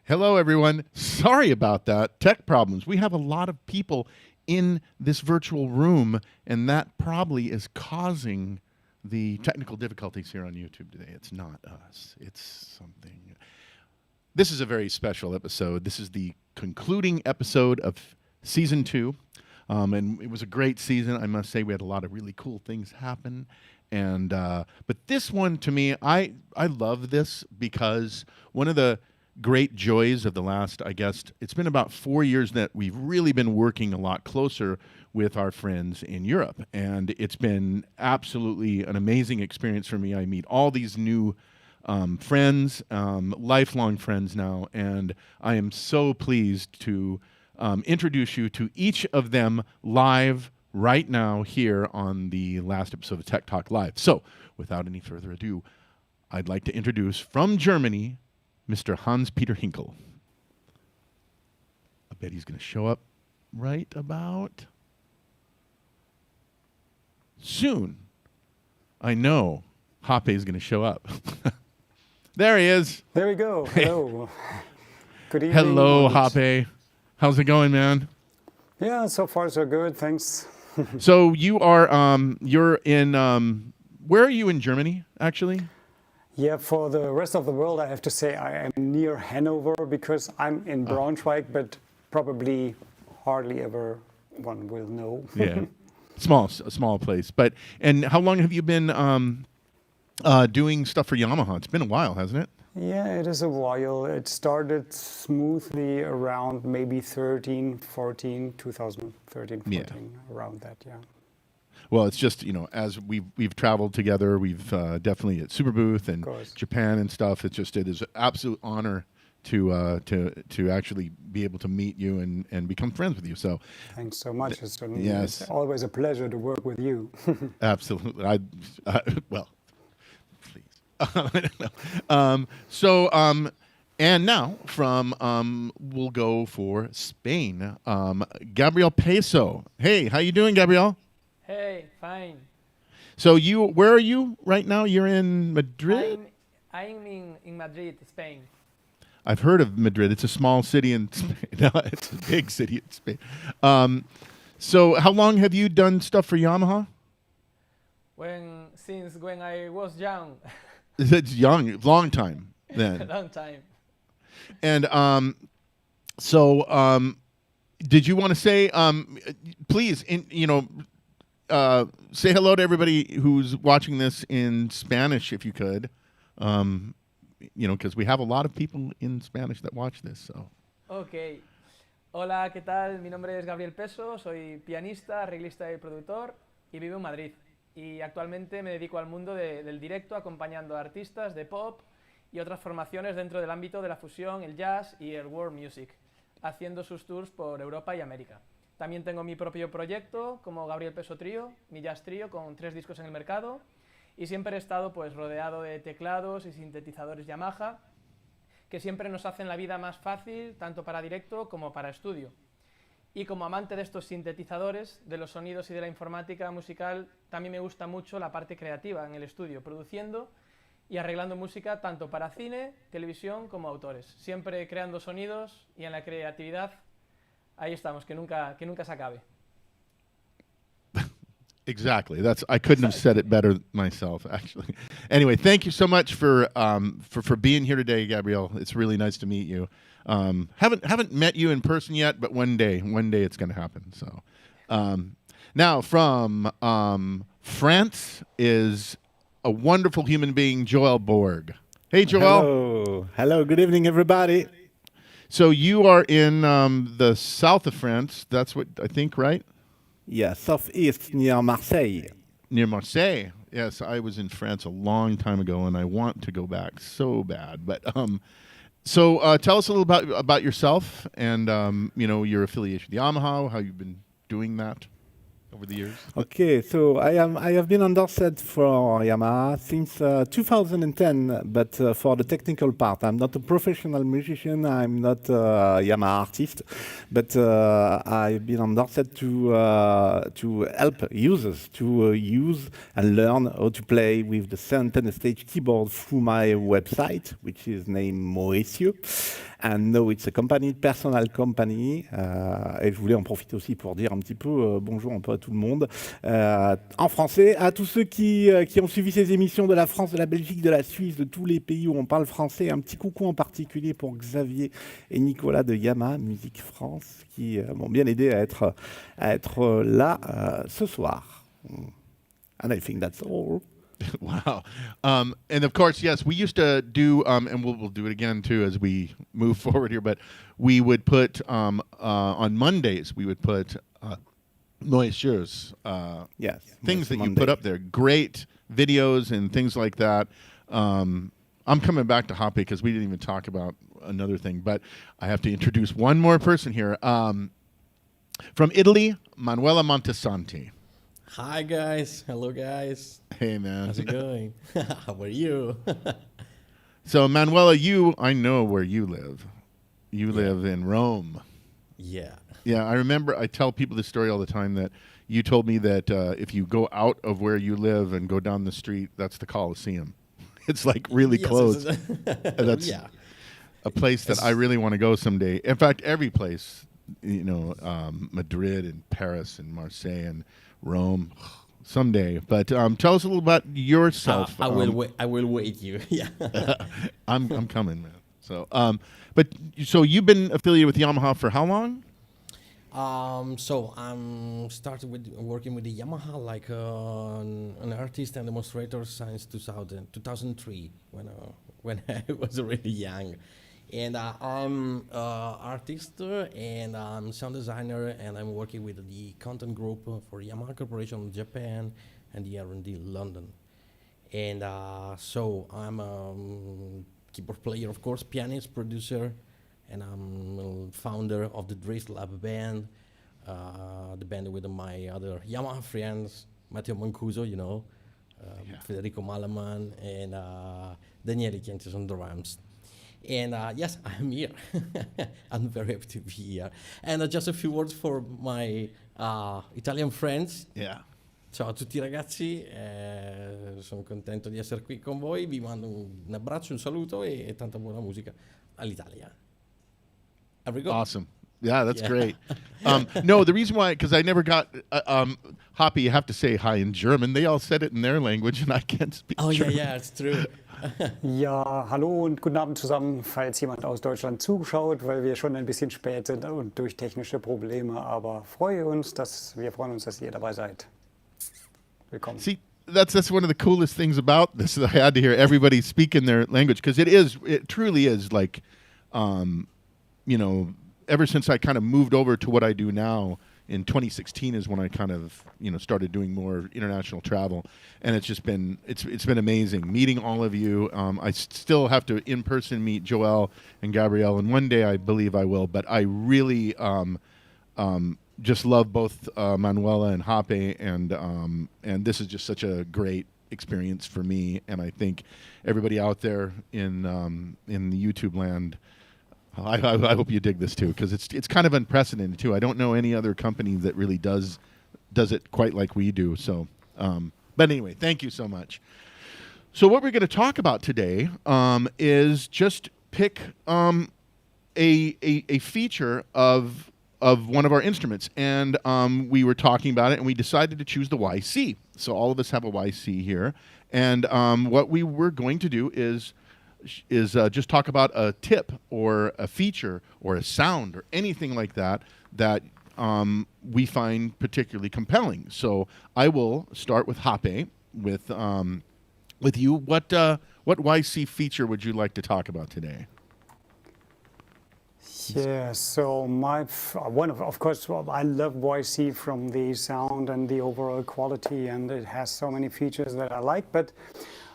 Hello, everyone. Sorry about that. Tech problems. We have a lot of people in this virtual room, and that probably is causing the technical difficulties here on YouTube today. It's not us. It's something. This is a very special episode. This is the concluding episode of season 2. And it was a great season. I must say we had a lot of really cool things happen. And but this one, to me, I love this because one of the great joys of the last, I guess, it's been about 4 years that we've really been working a lot closer with our friends in Europe. And it's been absolutely an amazing experience for me. I meet all these new friends, lifelong friends now, and I am so pleased to introduce you to each of them live right now here on the last episode of Tech Talk Live. So, without any further ado, I'd like to introduce from Germany, Mr. Hans-Peter Henkel. I bet he's going to show up right about soon. I know Hoppe is going to show up. There he is. There we go. Hello. Good evening. Hello, Hoppe. How's it going, man? Yeah, so far so good. Thanks. So you are, you're in, where are you in Germany, actually? Yeah, for the rest of the world, I have to say I am near Hanover because I'm in Braunschweig, but probably hardly ever one will know. Yeah, a small place. But and how long have you been doing stuff for Yamaha? It's been a while, hasn't it? Yeah, it is a while. It started smoothly around maybe 2013, 14, Yeah. around that, yeah. Well, it's just, as we've traveled together, we've definitely at Superbooth and Japan and stuff. It is an absolute honor to actually be able to meet you and become friends with you. So thanks so much. It's always a pleasure to work with you. Absolutely. Well, please. And now we'll go for Spain. Gabriel Peso. Hey, how you doing, Gabrielle? Hey, fine. So where are you right now? You're in Madrid? I'm in Madrid, Spain. I've heard of Madrid. It's a small city in Spain. No, it's a big city in Spain. So how long have you done stuff for Yamaha? Since when I was young. It's young, long time then. Long time. And did you want to say, please, say hello to everybody who's watching this in Spanish, if you could, because we have a lot of people in Spanish that watch this. So. Okay. Hola, ¿qué tal? Mi nombre es Gabriel Peso, soy pianista, arreglista y productor y vivo en Madrid. Y actualmente me dedico al mundo del directo acompañando a artistas de pop y otras formaciones dentro del ámbito de la fusión, el jazz y el world music, haciendo sus tours por Europa y América. También tengo mi propio proyecto como Gabriel Peso Trío, mi jazz trío con 3 discos en el mercado y siempre he estado rodeado de teclados y sintetizadores Yamaha que siempre nos hacen la vida más fácil tanto para directo como para estudio. Y como amante de estos sintetizadores, de los sonidos y de la informática musical, también me gusta mucho la parte creativa en el estudio, produciendo y arreglando música tanto para cine, televisión como autores. Siempre creando sonidos y en la creatividad. Ahí estamos, que nunca se acabe. Exactly. I couldn't have said it better myself, actually. Anyway, thank you so much for being here today, Gabrielle. It's really nice to meet you. Haven't met you in person yet, but one day it's going to happen. So, now from France is a wonderful human being, Joël Borg. Hey, Joelle. Hello. Good evening, everybody. So you are in the south of France. That's what I think, right? Yeah, southeast near Marseille. Near Marseille. Yes, I was in France a long time ago, and I want to go back so bad. But so tell us a little about yourself and your affiliation with Yamaha, how you've been doing that. over the years? Okay, so I have been endorsed for Yamaha since 2010, but for the technical part, I'm not a professional musician. I'm not a Yamaha artist, but I've been endorsed to help users to use and learn how to play with the synth and the stage keyboard through my website, which is named Moesio. And no, it's a company, personal company. Et je voulais en profiter aussi pour dire un petit peu bonjour un peu à tout le monde. En français, à tous ceux qui ont suivi ces émissions de la France, de la Belgique, de la Suisse, de tous les pays où on parle français. Un petit coucou en particulier pour Xavier et Nicolas de Yamaha Musique France qui m'ont bien aidé à être là ce soir. And I think that's all. Wow. And of course, yes, we used to do, and we'll do it again too as we move forward here, but we would put, on Mondays, we would put Noiseurs, Yes, things that you Monday. put up there, great videos and things like that. I'm coming back to Hoppe because we didn't even talk about another thing, but I have to introduce one more person here. From Italy, Manuele Montesanti. Hi guys, hello guys. Hey, man. How's it going? How are you? So, Manuela, I know where you live. You live in Rome. Yeah. Yeah, I remember, I tell people this story all the time that you told me that if you go out of where you live and go down the street, that's the Colosseum. It's like really Yes, close. it's- That's yeah. a place that I really want to go someday. In fact, every place, Madrid and Paris and Marseille and Rome, someday. But tell us a little about yourself. I will wait. I will wait you. Yeah. I'm coming, man. So, so you've been affiliated with Yamaha for how long? So I'm started with working with the Yamaha like an artist and demonstrator since 2003 when I was really young. And I'm artist and I'm sound designer and I'm working with the content group for Yamaha Corporation Japan and the R&D London. And so I'm a keyboard player, of course, pianist, producer, and I'm a founder of the Drift Lab band, the band with my other Yamaha friends, Matteo Mancuso, Federico Malaman, and Daniele Chiantis on drums. And yes, I'm here. I'm very happy to be here. And just a few words for my Italian friends. Yeah. Ciao a tutti ragazzi, sono contento di essere qui con voi, vi mando un abbraccio, un saluto e tanta buona musica all'Italia. Have we go? Awesome. Yeah, that's Yeah. great. No, the reason why, because I never got Hoppe, you have to say hi in German. They all said it in their language, and I can't speak Oh German. yeah, it's true. Ja, hallo und guten Abend zusammen, falls jemand aus Deutschland zuschaut, weil wir schon ein bisschen spät sind und durch technische Probleme, aber wir freuen uns, dass ihr dabei seid. Willkommen. See, that's one of the coolest things about this. That I had to hear everybody speak in their language because it truly is like, ever since I kind of moved over to what I do now in 2016 is when I kind of started doing more international travel, and it's been amazing meeting all of you. I still have to in person meet Joelle and Gabrielle, and one day I believe I will. But I really just love both Manuela and Hoppe, and this is just such a great experience for me, and I think everybody out there in the YouTube land. I hope you dig this too, because it's kind of unprecedented too. I don't know any other company that really does it quite like we do. So, but anyway, thank you so much. So what we're going to talk about today is just pick a feature of one of our instruments, and we were talking about it, and we decided to choose the YC. So all of us have a YC here, and what we were going to do is just talk about a tip or a feature or a sound or anything like that we find particularly compelling. So I will start with Hoppe with you. What YC feature would you like to talk about today? Yeah, so of course, I love YC from the sound and the overall quality, and it has so many features that I like. But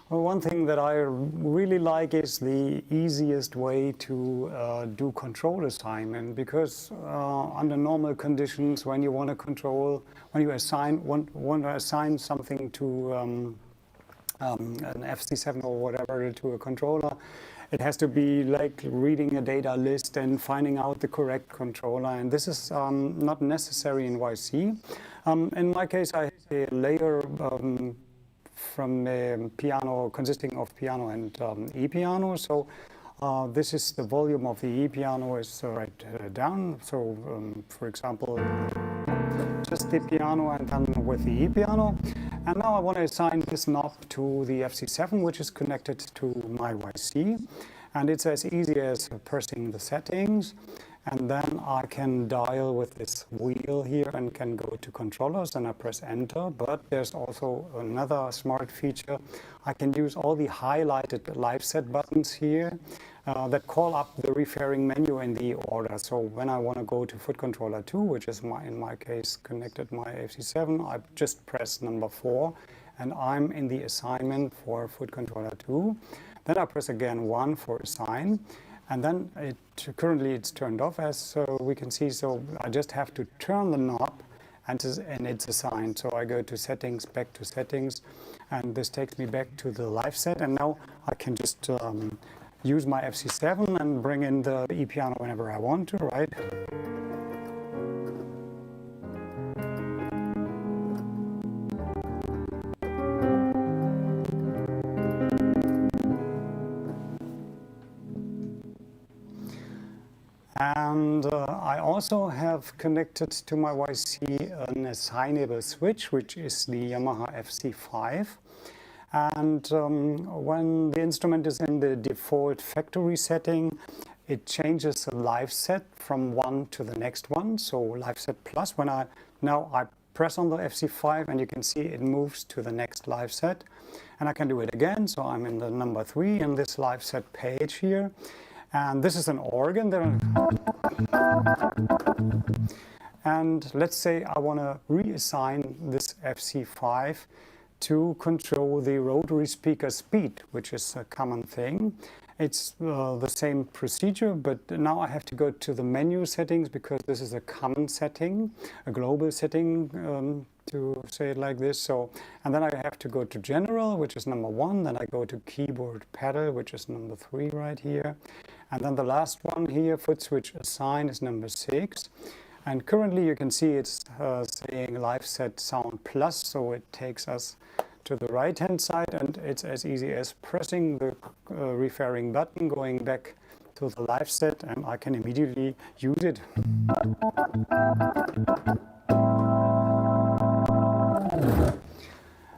Well, one thing that I really like is the easiest way to do control assignment, because under normal conditions, when you want to control, when you want to assign something to an FC7 or whatever to a controller, it has to be like reading a data list and finding out the correct controller, and this is not necessary in YC. In my case, I have a layer from piano consisting of piano and E-piano. So this is the volume of the E-piano is right down. So for example, just the piano and then with the E-piano. And now I want to assign this knob to the FC7, which is connected to my YC. And it's as easy as pressing the settings. And then I can dial with this wheel here and can go to controllers, and I press enter. But there's also another smart feature. I can use all the highlighted live set buttons here that call up the referring menu in the order. So when I want to go to foot controller 2, which is in my case connected my FC7, I just press number 4 and I'm in the assignment for foot controller 2. Then I press again 1 for assign. And then currently it's turned off, as we can see. So I just have to turn the knob and it's assigned. So I go to settings, back to settings, and this takes me back to the live set. And now I can just use my FC7 and bring in the E-piano whenever I want to, right? And I also have connected to my YC an assignable switch, which is the Yamaha FC5. And when the instrument is in the default factory setting, it changes the live set from one to the next one. So live set plus, now I press on the FC5 and you can see it moves to the next live set. And I can do it again. So I'm in the number 3 in this live set page here. And this is an organ there. And let's say I want to reassign this FC5 to control the rotary speaker speed, which is a common thing. It's the same procedure, but now I have to go to the menu settings because this is a common setting, a global setting, to say it like this. So, and then I have to go to general, which is number 1. Then I go to keyboard pedal, which is number 3 right here. And then the last one here, foot switch assign, is number 6. And currently you can see it's saying live set sound plus, so it takes us to the right hand side, and it's as easy as pressing the referring button, going back to the live set, and I can immediately use it.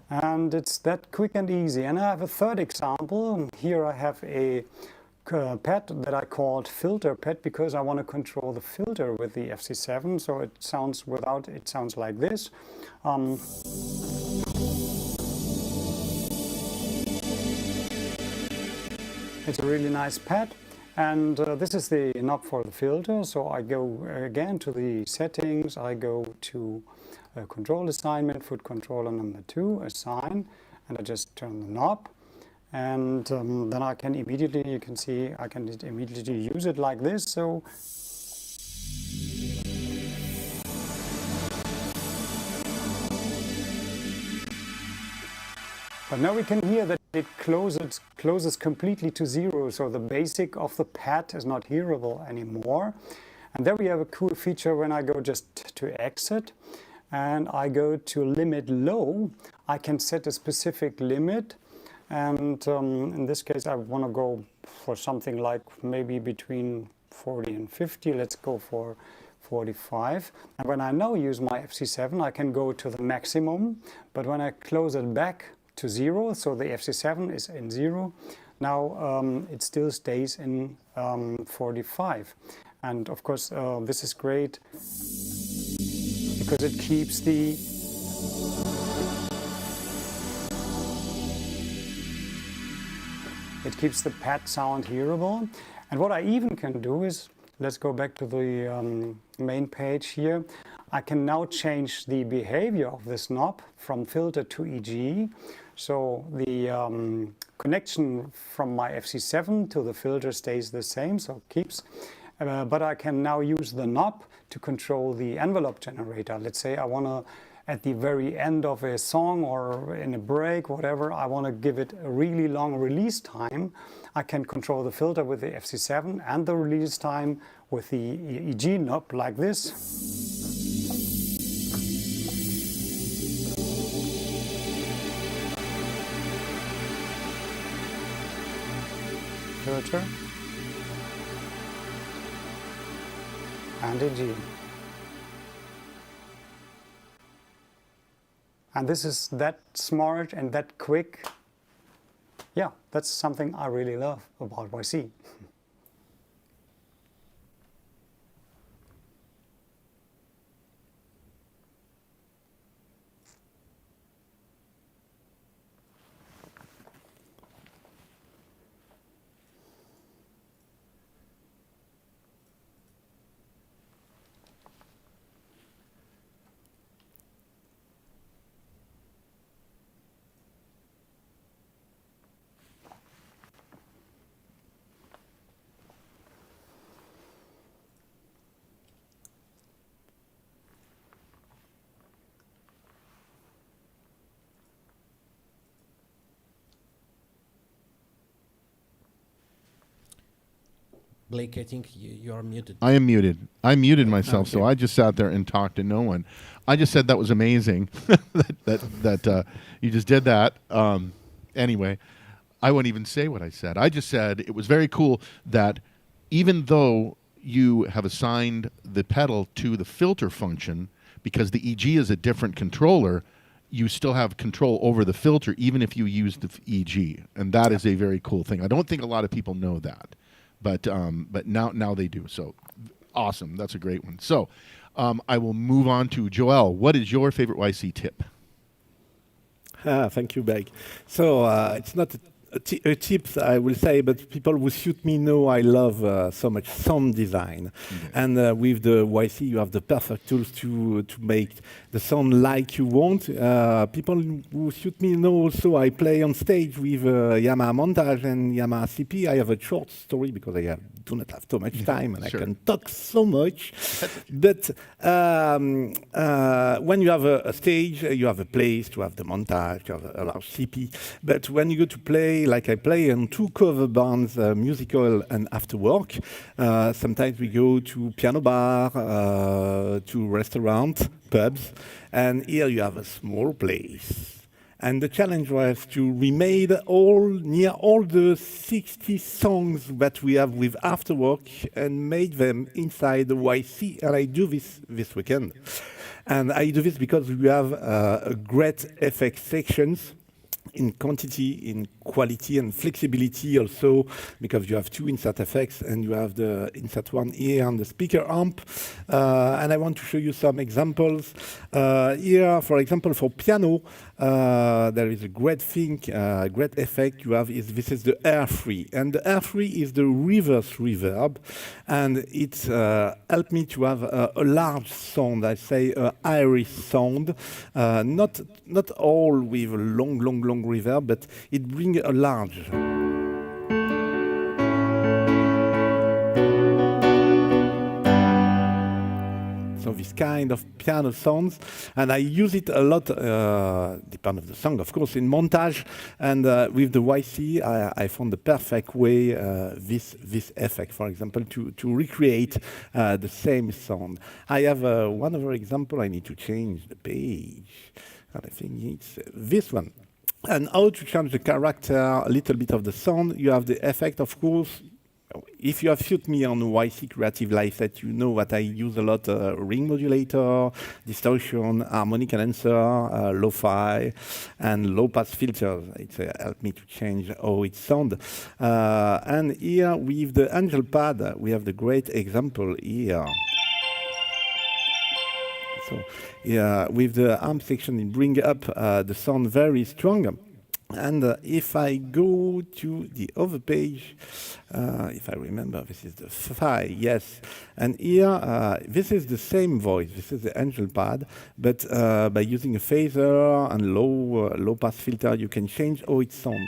And it's that quick and easy. And I have a third example. Here I have a pad that I called filter pad because I want to control the filter with the FC7. So it sounds like this. It's a really nice pad. And this is the knob for the filter. So I go again to the settings. I go to control assignment, foot controller number 2, assign, and I just turn the knob. And then I can immediately, you can see, I can immediately use it like this. So but now we can hear that it closes completely to 0. So the basic of the pad is not hearable anymore. And there we have a cool feature when I go just to exit and I go to limit low. I can set a specific limit. And in this case, I want to go for something like maybe between 40 and 50. Let's go for 45. And when I now use my FC7, I can go to the maximum. But when I close it back to 0, so the FC7 is in 0, now it still stays in 45. And of course, this is great because it keeps the pad sound hearable. And what I even can do is, let's go back to the main page here. I can now change the behavior of this knob from filter to EG. So the connection from my FC7 to the filter stays the same, so it keeps. But I can now use the knob to control the envelope generator. Let's say I want to, at the very end of a song or in a break, whatever, I want to give it a really long release time. I can control the filter with the FC7 and the release time with the EG knob like this. Filter and EG. And this is that smart and that quick. Yeah, that's something I really love about YC. Blake, I think you are muted. I am muted. I muted myself, so I just sat there and talked to no one. I just said that was amazing that you just did that. Anyway, I won't even say what I said. I just said it was very cool that even though you have assigned the pedal to the filter function, because the EG is a different controller, you still have control over the filter even if you use the EG. And that is a very cool thing. I don't think a lot of people know that. But now they do. So awesome. That's a great one. So I will move on to Joelle. What is your favorite YC tip? Thank you, Blake. So it's not a tip, I will say, but people who suit me know I love so much sound design. And with the YC, you have the perfect tools to make the sound like you want. People who suit me know also I play on stage with Yamaha Montage and Yamaha CP. I have a short story because I do not have too much time and Sure. I can talk so much. But when you have a stage, you have a place to have the montage, you have a large CP. But when you go to play, like I play on 2 cover bands, musical and after work, sometimes we go to piano bar, to restaurant, pubs, and here you have a small place. And the challenge was to remake near all the 60 songs that we have with Afterwork and made them inside the YC. And I do this weekend. And I do this because we have a great effect sections in quantity, in quality and flexibility also, because you have 2 insert effects and you have the insert one here and the speaker amp. And I want to show you some examples. Here, for example, for piano, there is a great thing, great effect you have this is the air free. And the air free is the reverse reverb. And it helped me to have a large sound, I say iris sound, not all with a long reverb, but it brings a large. So this kind of piano sounds, and I use it a lot, depending on the song, of course, in montage. And with the YC, I found the perfect way this effect, for example, to recreate the same sound. I have one other example. I need to change the page, and I think it's this one. And how to change the character, a little bit of the sound. You have the effect, of course. If you have shoot me on YC Creative Live Set, you know that I use a lot ring modulator, distortion, harmonic enhancer, lo-fi, and low-pass filters. It helped me to change how it sounds. And here with the Angel Pad, we have the great example here. So yeah, with the amp section, it brings up the sound very strong. And if I go to the other page, if I remember, this is the file, yes. And here, this is the same voice. This is the Angel Pad, but by using a phaser and low pass filter, you can change how it sounds.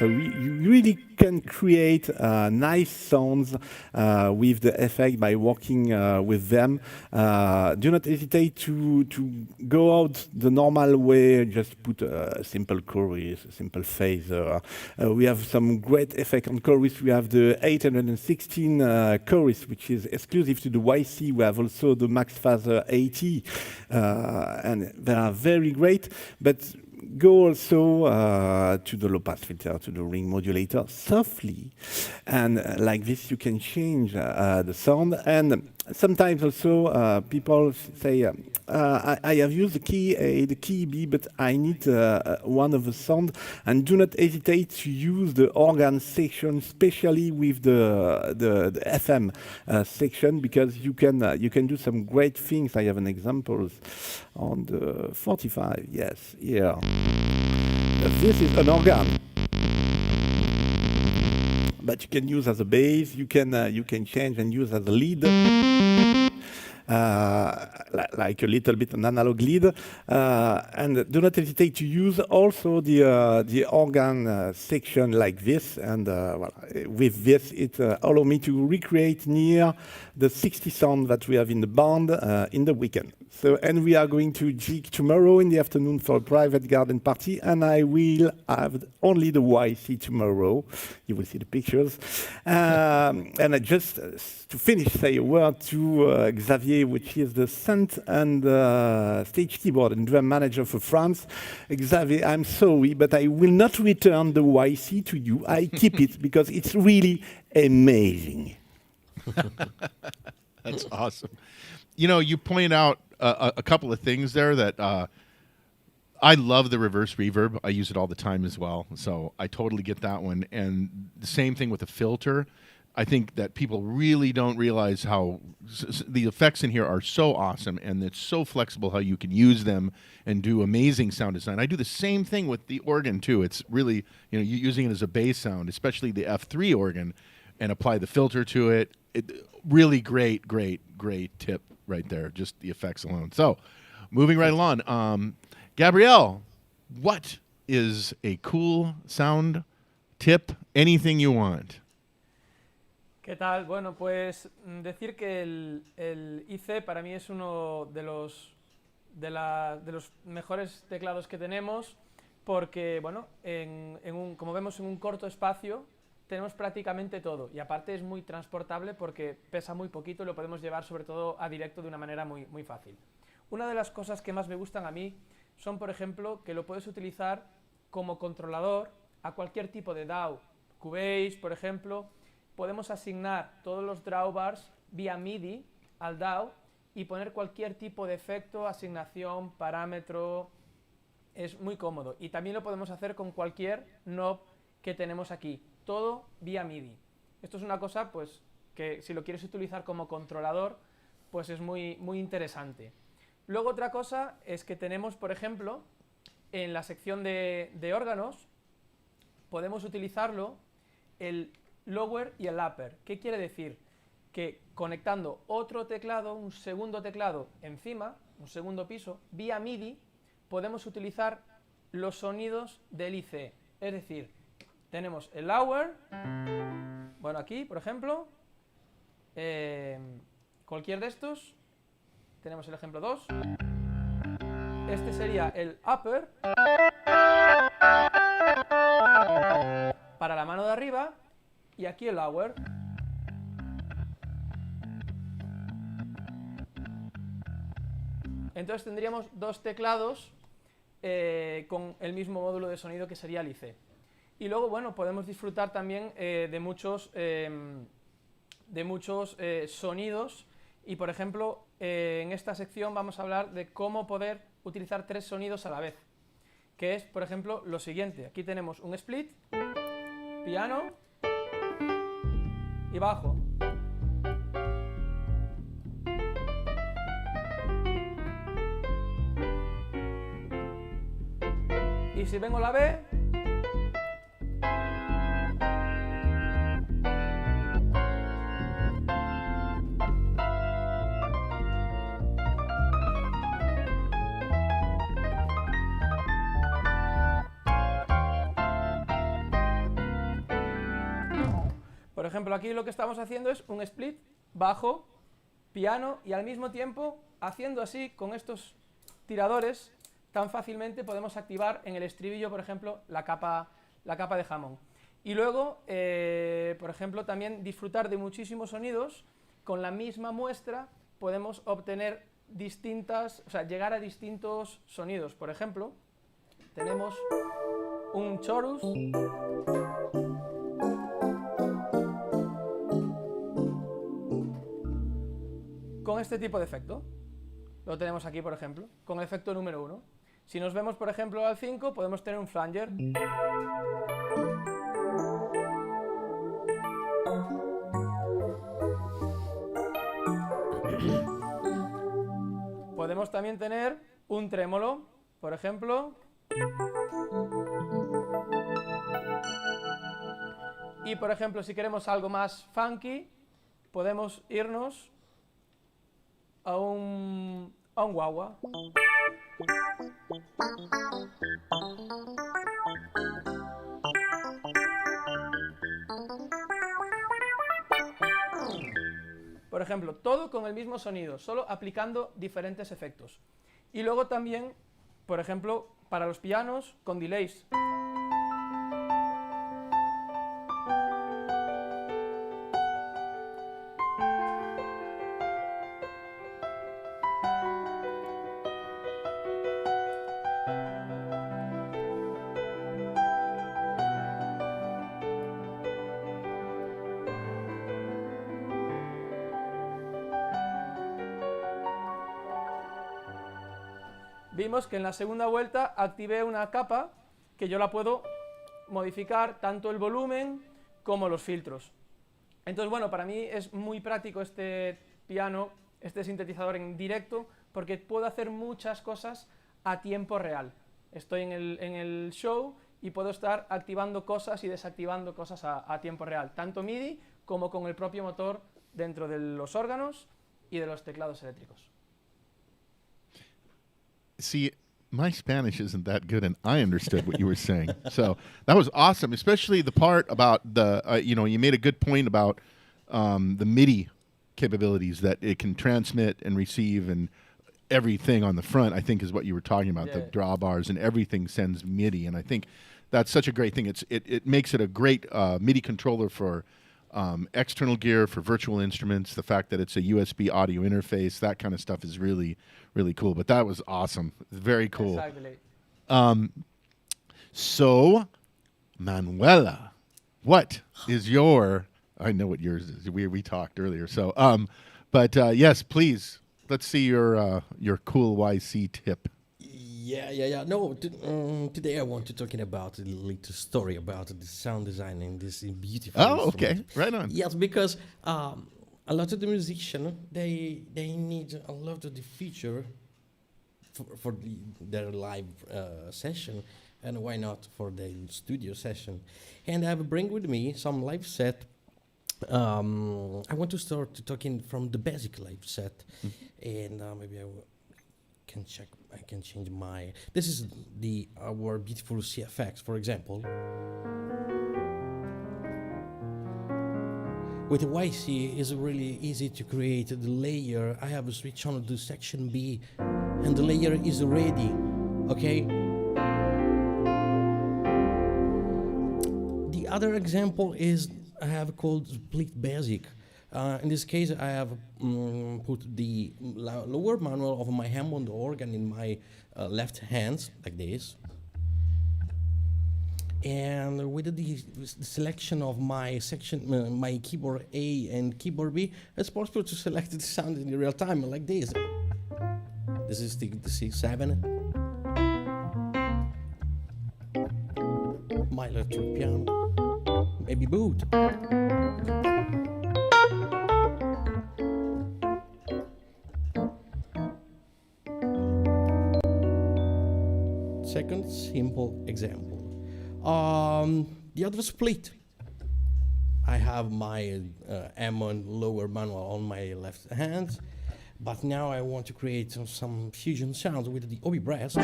So you really can create nice sounds with the effect by working with them. Do not hesitate to go out the normal way, just put a simple chorus, a simple phaser. We have some great effect on chorus. We have the 816 chorus, which is exclusive to the YC. We have also the Max Phaser 80, and they are very great. But go also to the low pass filter, to the ring modulator softly, and like this you can change the sound. And sometimes also people say, I have used the key A, the key B, but I need one of the sound. And do not hesitate to use the organ section, especially with the FM section, because you can do some great things. I have an example on the 45. Yes, here. This is an organ, but you can use as a bass. You can change and use as a lead. Like a little bit an analog lead, and do not hesitate to use also the organ section like this. And with this, it allows me to recreate near the 60 sound that we have in the band in the weekend. So, and we are going to jig tomorrow in the afternoon for a private garden party, and I will have only the YC tomorrow. You will see the pictures. And I just, to finish, say a word to Xavier, which is the synth and stage keyboard and drum manager for France. Xavier, I'm sorry, but I will not return the YC to you. I keep it because it's really amazing. That's awesome. You know, you point out a couple of things there that I love the reverse reverb. I use it all the time as well. So I totally get that one. And the same thing with the filter. I think that people really don't realize how the effects in here are so awesome, and it's so flexible how you can use them and do amazing sound design. I do the same thing with the organ too. It's really, you know, using it as a bass sound, especially the F3 organ, and apply the filter to it. Really great tip right there, just the effects alone. So, moving right along. Gabrielle, what is a cool sound tip? Anything you want. ¿Qué tal? Bueno, pues decir que el IC para mí es uno de los mejores teclados que tenemos, porque, bueno, como vemos en un corto espacio tenemos prácticamente todo, y aparte es muy transportable porque pesa muy poquito y lo podemos llevar sobre todo a directo de una manera muy, muy fácil. Una de las cosas que más me gustan a mí son, por ejemplo, que lo puedes utilizar como controlador a cualquier tipo de DAW. Cubase, por ejemplo, podemos asignar todos los drawbars vía MIDI al DAW y poner cualquier tipo de efecto, asignación, parámetro. Es muy cómodo. Y también lo podemos hacer con cualquier knob que tenemos aquí. Todo vía MIDI. Esto es una cosa, pues, que si lo quieres utilizar como controlador, pues es muy, muy interesante. Luego otra cosa es que tenemos, por ejemplo, en la sección de órganos, podemos utilizarlo el lower y el upper. ¿Qué quiere decir? Que conectando otro teclado, un segundo teclado encima, un segundo piso, vía MIDI, podemos utilizar los sonidos del IC. Es decir, tenemos el lower, bueno, aquí, por ejemplo, cualquier de estos, tenemos el ejemplo 2. Este sería el upper para la mano de arriba, y aquí el lower. Entonces tendríamos dos teclados con el mismo módulo de sonido que sería el IC. Y luego, bueno, podemos disfrutar también de muchos sonidos. Y, por ejemplo, en esta sección vamos a hablar de cómo poder utilizar 3 sonidos a la vez. Que es, por ejemplo, lo siguiente. Aquí tenemos un split, piano y bajo. Y si vengo a la B, Por ejemplo, aquí lo que estamos haciendo es un split, bajo, piano, y al mismo tiempo, haciendo así, con estos tiradores, tan fácilmente podemos activar en el estribillo, por ejemplo, la capa de Hammond. Y luego, por ejemplo, también disfrutar de muchísimos sonidos. Con la misma muestra podemos obtener llegar a distintos sonidos. Por ejemplo, tenemos un chorus con este tipo de efecto. Lo tenemos aquí, por ejemplo, con el efecto número 1. Si nos vemos, por ejemplo, al 5, podemos tener un flanger. Podemos también tener un trémolo, por ejemplo. Y, por ejemplo, si queremos algo más funky, podemos irnos a un wah-wah. Por ejemplo, todo con el mismo sonido, solo aplicando diferentes efectos. Y luego también, por ejemplo, para los pianos, con delays. Vimos que en la segunda vuelta activé una capa que yo la puedo modificar tanto el volumen como los filtros. Entonces, bueno, para mí es muy práctico este piano, este sintetizador en directo, porque puedo hacer muchas cosas a tiempo real. Estoy en el show y puedo estar activando cosas y desactivando cosas a tiempo real, tanto MIDI como con el propio motor dentro de los órganos y de los teclados eléctricos. See, my Spanish isn't that good, and I understood what you were saying. So that was awesome, especially the part about the, you made a good point about the MIDI capabilities, that it can transmit and receive, and everything on the front, I think, is what you were talking about. Yeah. The drawbars and everything sends MIDI, and I think that's such a great thing. It makes it a great MIDI controller for external gear, for virtual instruments. The fact that it's a USB audio interface, that kind of stuff is really, really cool. But that was awesome. Very cool. Exactly. So, Manuela, what is your? I know what yours is. We talked earlier. So, but yes, please. Let's see your cool YC tip. Yeah. No, today I want to talking about a little story about the sound design in this beautiful. Oh, okay, instrument. right on. Yes, because a lot of the musicians they need a lot of the feature for their live session, and why not for their studio session? And I will bring with me some live set. I want to start talking from the basic live set, and maybe can check. I can change my. This is our beautiful CFX, for example. With the YC, it's really easy to create the layer. I have a switch on to section B, and the layer is ready. Okay. The other example is I have called split basic. In this case, I have put the lower manual of my Hammond organ in my left hand, like this. And with the selection of my section, my keyboard A and keyboard B, it's possible to select the sound in real time, like this. This is the C7. My electric piano, maybe boot. Second simple example. The other split. I have my Hammond lower manual on my left hand, but now I want to create some fusion sounds with the Hoppe brass.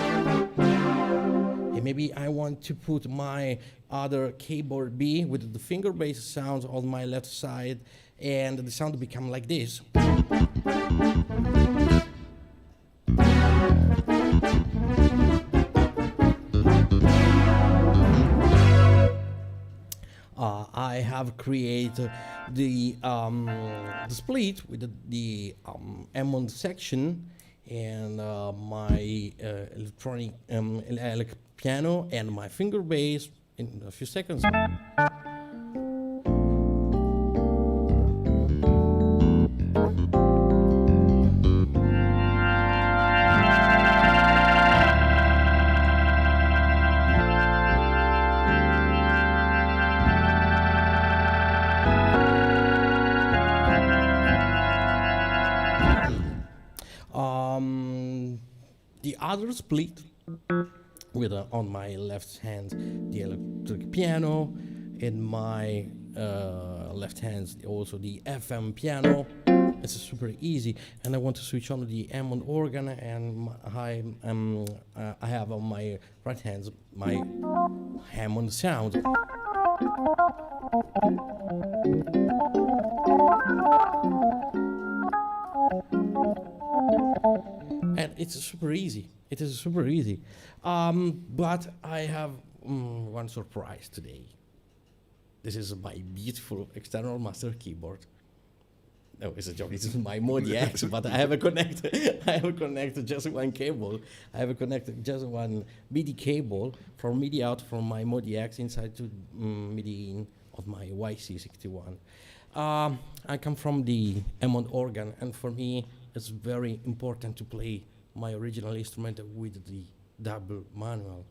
And maybe I want to put my other keyboard B with the finger bass sounds on my left side, and the sound become like this. I have created the split with the Hammond section and my electronic piano and my finger bass in a few seconds. The other split with on my left hand the electric piano, in my left hand also the FM piano. It's super easy, and I want to switch on the Hammond organ, and I have on my right hand my Hammond sound. And it's super easy. It is super easy. But I have one surprise today. This is my beautiful external master keyboard. No, it's a joke. This is my MIDI X, but I have connected just one cable. I have connected just one MIDI cable from MIDI out from my MIDI X inside to MIDI in of my YC61. I come from the Hammond organ, and for me, it's very important to play my original instrument with the double manual.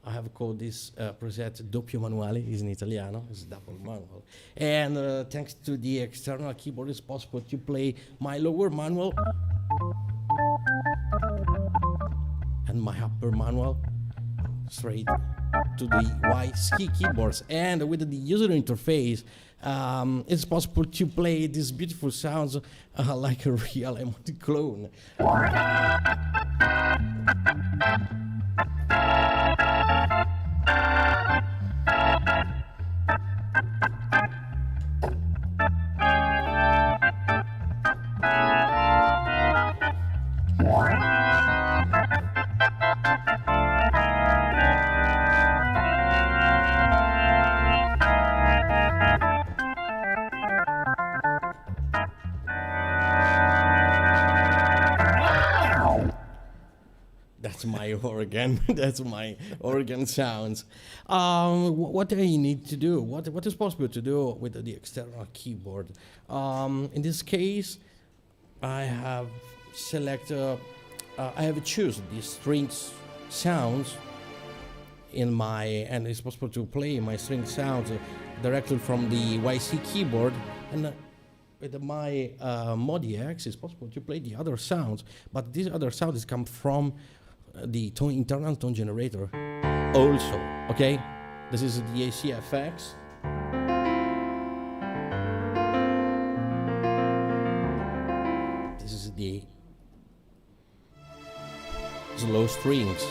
I have called this preset doppio manuale, is in Italiano, it's double manual. And thanks to the external keyboard, it's possible to play my lower manual and my upper manual straight to the YC keyboards. And with the user interface, it's possible to play these beautiful sounds like a real Hammond clone. That's my organ. That's my organ sounds. What do I need to do? What is possible to do with the external keyboard? In this case, I have selected. I have chosen the strings sounds in my, and it's possible to play my string sounds directly from the YC keyboard, and with my MIDI X, it's possible to play the other sounds, but these other sounds come from the internal tone generator also, okay? This is the ACFX. This is the slow strings.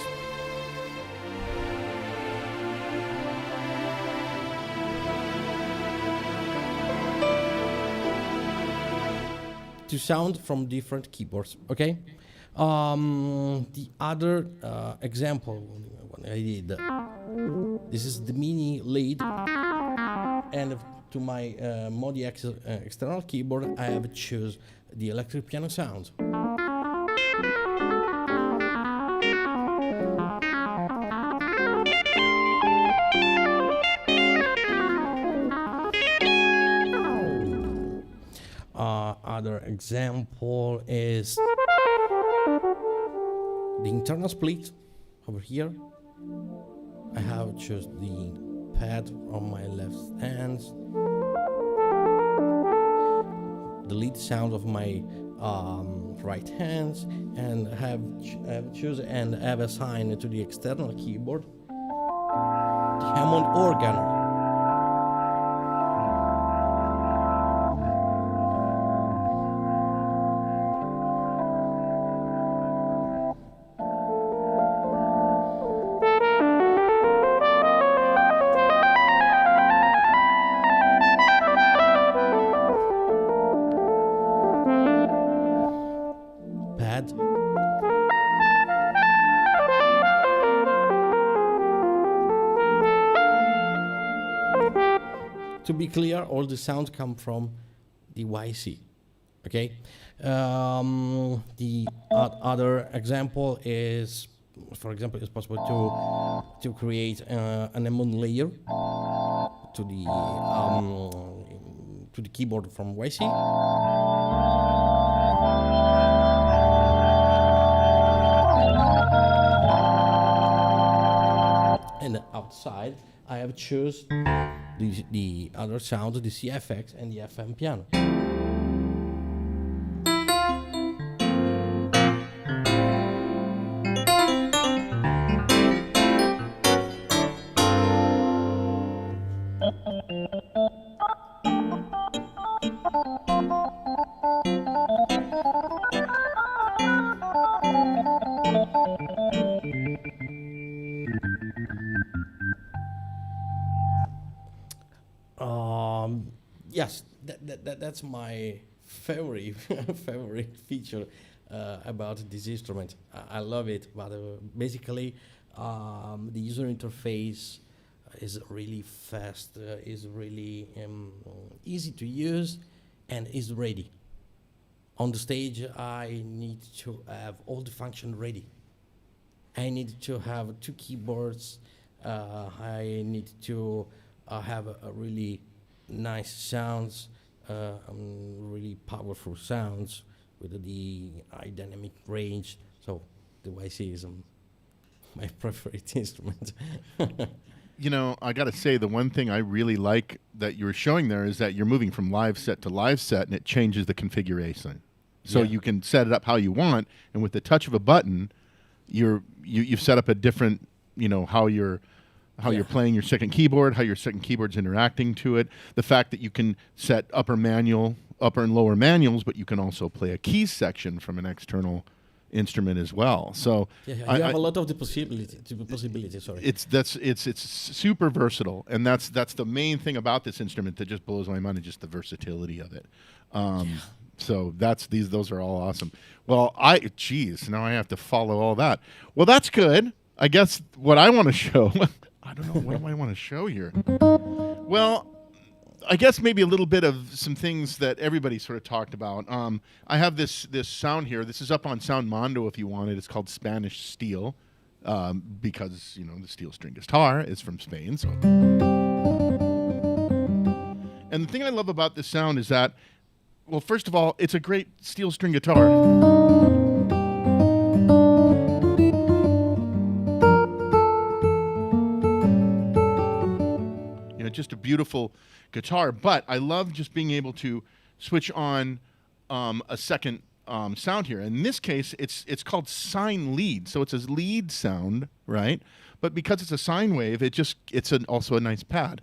To sound from different keyboards, okay? The other example what I did, this is the mini lead, and to my MIDI X external keyboard, I have choose the electric piano sound. Other example is the internal split over here. I have chosen the pad on my left hand, the lead sound of my right hand, and have chosen and have assigned to the external keyboard the Hammond organ. to be clear, all the sounds come from the YC. Okay. The other example is, for example, it's possible to create an M1 layer to the keyboard from YC. And outside, I have choose the other sounds, the CFX and the FM piano. Yes, that's my favorite favorite feature about this instrument. I love it, but basically the user interface is really fast, is really easy to use, and is ready. On the stage, I need to have all the function ready. I need to have 2 keyboards. I need to have a really nice sounds, really powerful sounds with the high dynamic range. So the YC is my preferred instrument. You know, I got to say, the one thing I really like that you were showing there is that you're moving from live set to live set, and it changes the configuration. So you can set it up how you want, and with the touch of a button, you've set up a different, you know, how you're playing your second keyboard, how your second keyboard's interacting to it. The fact that you can set upper and lower manuals, but you can also play a keys section from an external instrument as well. So you have a lot of the possibility. Sorry, it's super versatile, and that's the main thing about this instrument that just blows my mind, is just the versatility of it. So those are all awesome. Well, now I have to follow all that. Well, that's good. I guess what I want to show, I don't know, what do I want to show here? Well, I guess maybe a little bit of some things that everybody sort of talked about. I have this sound here. This is up on Sound Mondo if you want it. It's called Spanish Steel, because, you know, the steel string guitar is from Spain. So, and the thing I love about this sound is that, well, first of all, it's a great steel string guitar. Just a beautiful guitar, but I love just being able to switch on a second sound here. In this case, it's called sine lead, so it's a lead sound, right? But because it's a sine wave, it's also a nice pad.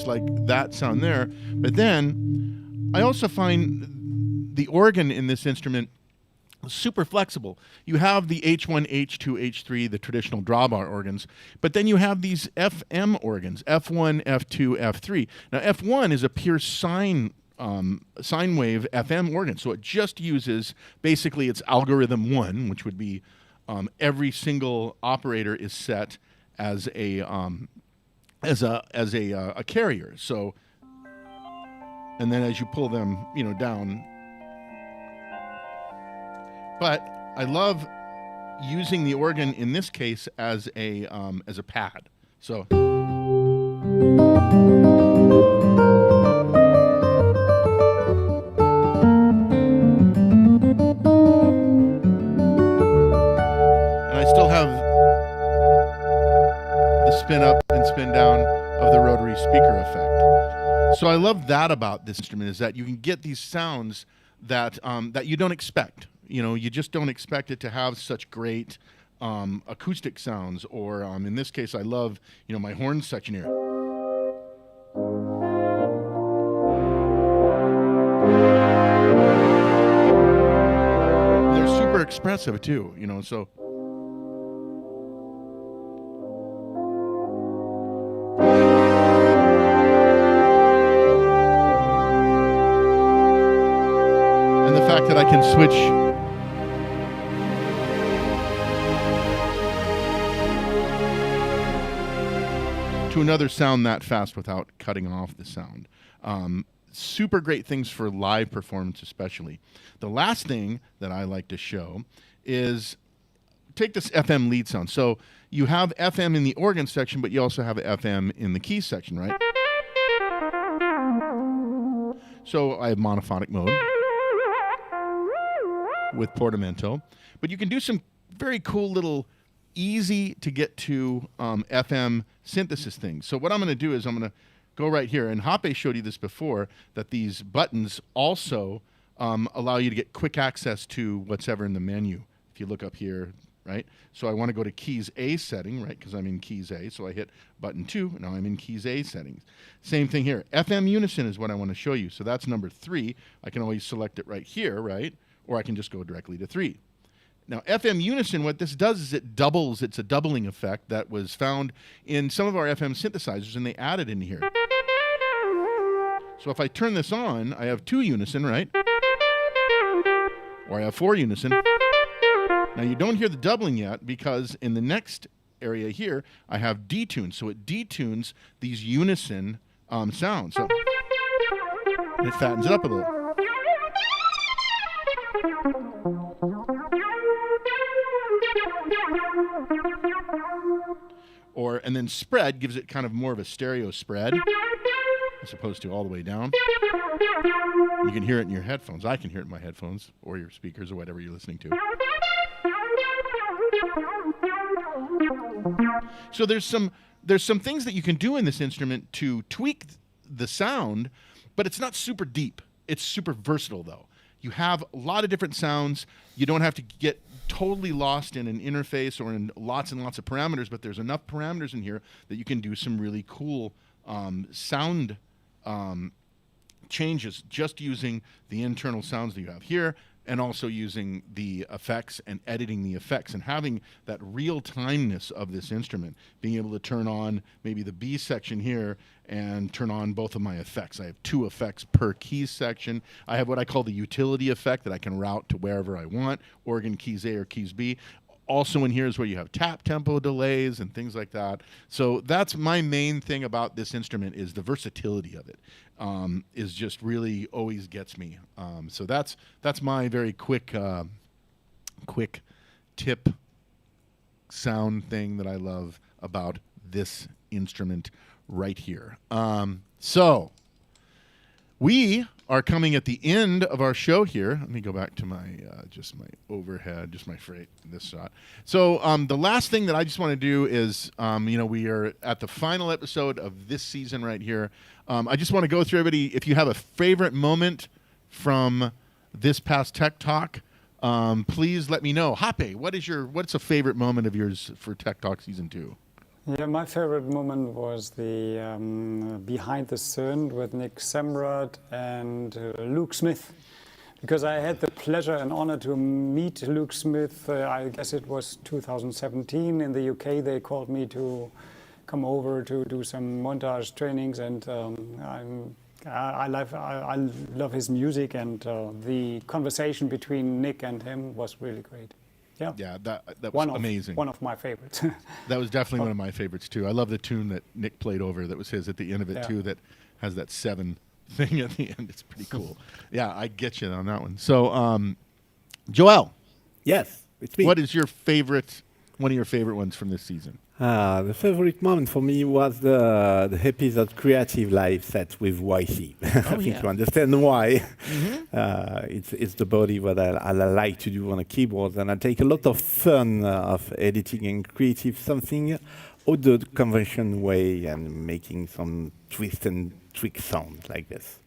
Like that sound there. But then I also find the organ in this instrument super flexible. You have the H1, H2, H3, the traditional drawbar organs, but then you have these FM organs, F1, F2, F3. Now F1 is a pure sine wave FM organ, so it just uses, basically it's algorithm 1, which would be every single operator is set as a carrier. So, and then as you pull them, you know, down. But I love using the organ in this case as a pad. So. And I still have the spin up and spin down of the rotary speaker effect. So I love that about this instrument, is that you can get these sounds that that you don't expect. You know, you just don't expect it to have such great acoustic sounds. Or in this case, I love, you know, my horn section here. They're super expressive too, you know, so. fact that I can switch to another sound that fast without cutting off the sound. Super great things for live performance especially. The last thing that I like to show is take this FM lead sound. So you have FM in the organ section, but you also have FM in the keys section, right? So I have monophonic mode with portamento, but you can do some very cool little easy to get to FM synthesis things. So what I'm going to do is I'm going to go right here, and Hoppe showed you this before, that these buttons also allow you to get quick access to whatever in the menu. If you look up here, right? So I want to go to keys A setting, right? Because I'm in keys A. So I hit button 2. Now I'm in keys A settings. Same thing here. FM unison is what I want to show you. So that's number 3. I can always select it right here, right? Or I can just go directly to 3. Now, FM unison, what this does is it doubles. It's a doubling effect that was found in some of our FM synthesizers, and they added in here. So if I turn this on, I have 2 unison, right? Or I have 4 unison. Now, you don't hear the doubling yet because in the next area here, I have detunes. So it detunes these unison sounds. So it fattens it up a little. And then spread gives it kind of more of a stereo spread as opposed to all the way down. You can hear it in your headphones. I can hear it in my headphones or your speakers or whatever you're listening to. So there's some things that you can do in this instrument to tweak the sound, but it's not super deep. It's super versatile though. You have a lot of different sounds. You don't have to get totally lost in an interface or in lots and lots of parameters, but there's enough parameters in here that you can do some really cool sound changes just using the internal sounds that you have here, and also using the effects and editing the effects and having that real timeness of this instrument, being able to turn on maybe the B section here and turn on both of my effects. I have 2 effects per keys section. I have what I call the utility effect that I can route to wherever I want, organ keys A or keys B. Also in here is where you have tap tempo delays and things like that. So that's my main thing about this instrument, is the versatility of it. Is just really always gets me. So that's my very quick tip sound thing that I love about this instrument right here. So we are coming at the end of our show here. Let me go back to my just my overhead, just my freight, this shot. So the last thing that I just want to do is, we are at the final episode of this season right here. I just want to go through everybody. If you have a favorite moment from this past Tech Talk, please let me know. Hoppe, what's a favorite moment of yours for Tech Talk Season 2? Yeah, my favorite moment was the Behind the Synth with Nick Semrad and Luke Smith, because I had the pleasure and honor to meet Luke Smith. I guess it was 2017 in the UK. They called me to come over to do some montage trainings, and I love his music, and the conversation between Nick and him was really great. Yeah, that was amazing. One of my favorites. That was definitely one of my favorites too. I love the tune that Nick played over. That was his at the end of it too. That has that 7 thing at the end. It's pretty cool. Yeah, I get you on that one. So, Joelle. Yes, it's me. What is one of your favorite ones from this season? The favorite moment for me was the episode Creative Live set with YC. I think you understand why. Mm-hmm. It's the body what I like to do on a keyboard, and I take a lot of fun of editing and creative something out the convention way and making some twist and trick sound like this.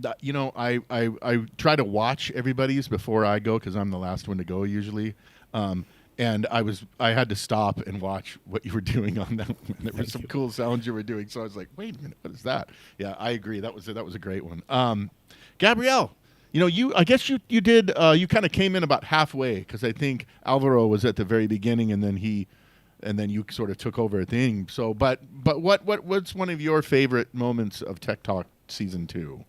I try to watch everybody's before I go because I'm the last one to go usually. And I had to stop and watch what you were doing on that one. There were some cool sounds you were doing, so I was like, "Wait a minute, what is that?" Yeah, I agree. That was a great one. Gabrielle, I guess you did. You kind of came in about halfway because I think Alvaro was at the very beginning, and then you sort of took over at the end. So, but what's one of your favorite moments of Tech Talk Season 2?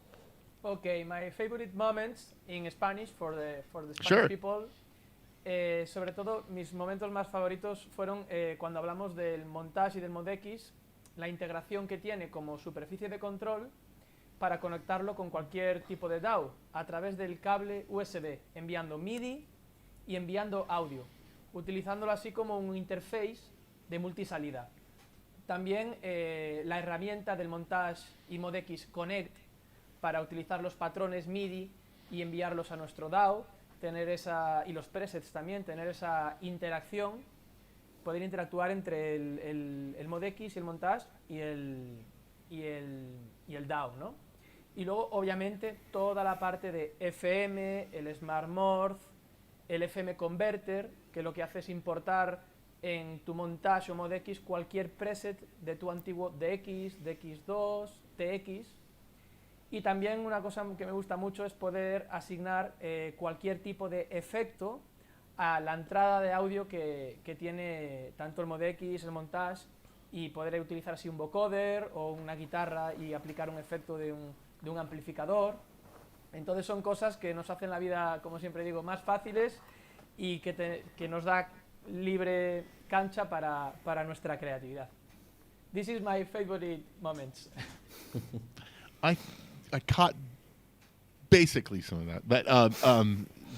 Okay, my favorite moments in Spanish for the Spanish Sure. people. Sobre todo, mis momentos más favoritos fueron cuando hablamos del montage y del mod X, la integración que tiene como superficie de control para conectarlo con cualquier tipo de DAW a través del cable USB, enviando MIDI y enviando audio, utilizándolo así como un interface de multisalida. También la herramienta del montage y mod X Connect para utilizar los patrones MIDI y enviarlos a nuestro DAW, y los presets también, tener esa interacción, poder interactuar entre el mod X y el montage y el DAW, ¿no? Y luego, obviamente, toda la parte de FM, el Smart Morph, el FM Converter, que lo que hace es importar en tu montage o mod X cualquier preset de tu antiguo DX, DX2, TX. Y también una cosa que me gusta mucho es poder asignar cualquier tipo de efecto a la entrada de audio que tiene tanto el mod X, el montage, y poder utilizar así un vocoder o una guitarra y aplicar un efecto de un amplificador. Entonces son cosas que nos hacen la vida, como siempre digo, más fáciles y que nos da libre cancha para nuestra creatividad. This is my favorite moments. I caught basically some of that, but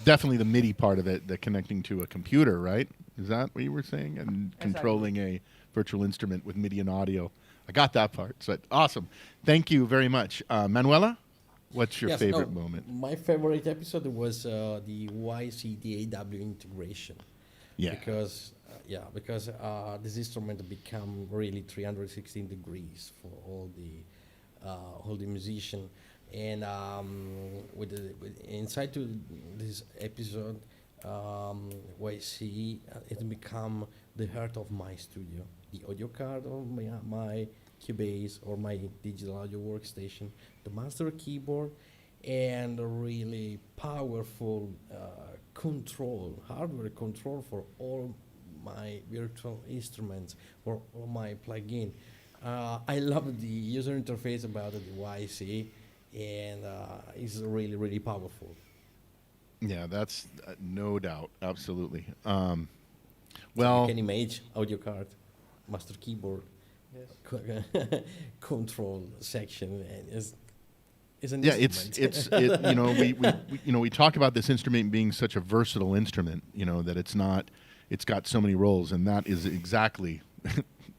definitely the MIDI part of it, the connecting to a computer, right? Is that what you were saying? And controlling a virtual instrument with MIDI and audio. I got that part. So awesome. Thank you very much. Manuela, what's your favorite moment? My favorite episode was the YCDAW integration. Yeah. Because this instrument become really 316 degrees for all the musician, and inside to this episode, YC it become the heart of my studio, the audio card of my Cubase or my digital audio workstation, the master keyboard, and a really powerful hardware control for all my virtual instruments or all my plugin. I love the user interface about the YC, and it's really, really powerful. Yeah, that's no doubt. Absolutely. You can imagine audio card, master keyboard, Yes. control section, and it's an Yeah, instrument. we talk about this instrument being such a versatile instrument, that it's got so many roles, and that is exactly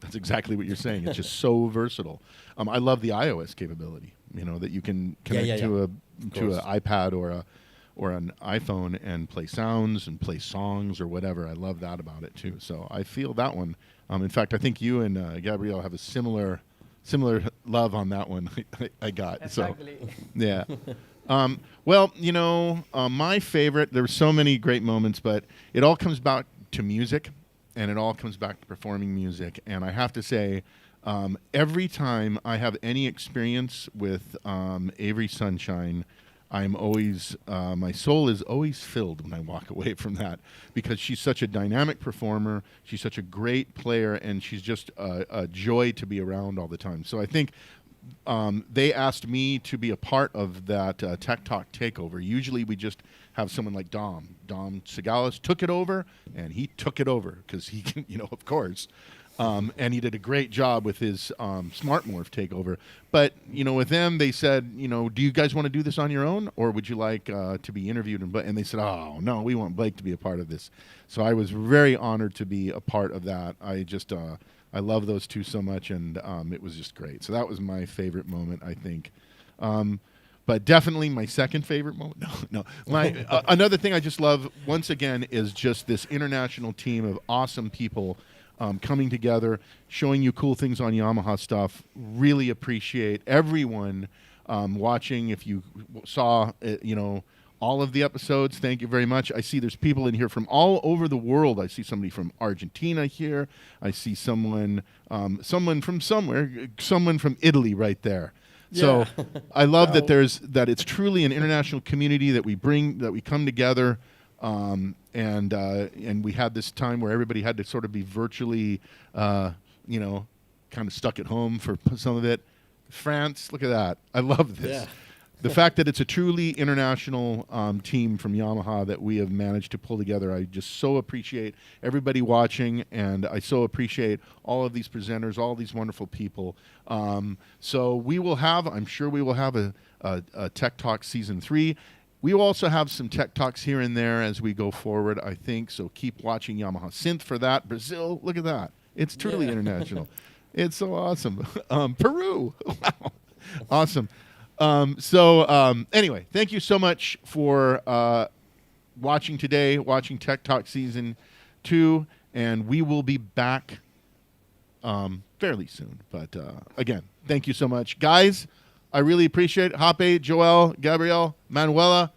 that's exactly what you're saying. It's just so versatile. I love the iOS capability, that you can connect to an iPad or an iPhone and play sounds and play songs or whatever. I love that about it too. So I feel that one. In fact, I think you and Gabrielle have a similar love on that one. I got Exactly. So yeah. My favorite. There were so many great moments, but it all comes back to music. And it all comes back to performing music. And I have to say, every time I have any experience with Avery Sunshine, I'm always, my soul is always filled when I walk away from that, because she's such a dynamic performer, she's such a great player, and she's just a joy to be around all the time. So I think they asked me to be a part of that Tech Talk takeover. Usually we just have someone like Dom Segalis took it over, and he took it over because he can, of course. And he did a great job with his Smart Morph takeover. But, with them, they said, do you guys want to do this on your own, or would you like to be interviewed? And they said, oh, no, we want Blake to be a part of this. So I was very honored to be a part of that. I love those two so much, and it was just great. So that was my favorite moment, I think. But definitely my second favorite moment. No. My another thing I just love, once again, is just this international team of awesome people coming together, showing you cool things on Yamaha stuff. Really appreciate everyone watching. If you saw, all of the episodes, thank you very much. I see there's people in here from all over the world. I see somebody from Argentina here. I see someone from somewhere, someone from Italy right there. So I love that it's truly an international community that we come together, and we had this time where everybody had to sort of be virtually, kind of stuck at home for some of it. France, look at that. I love this. the fact that it's a truly international team from Yamaha that we have managed to pull together, I just so appreciate everybody watching, and I so appreciate all of these presenters, all these wonderful people. So we will have, I'm sure we will have a Tech Talk Season 3. We will also have some Tech Talks here and there as we go forward, I think. So keep watching Yamaha Synth for that. Brazil, look at that. It's truly international. It's so awesome. Peru. Wow. Awesome. Anyway, thank you so much for watching today, watching Tech Talk Season 2. And we will be back fairly soon. But again, thank you so much. Guys, I really appreciate it. Hoppe, Joelle, Gabrielle, Manuela,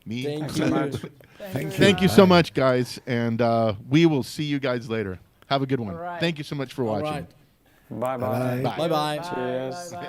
me. Thank so you. much. Thank you so much, guys. And we will see you guys later. Have a good one. All right. Thank you so much for All watching. right. Bye bye. Bye. Bye bye. Cheers. Bye, bye.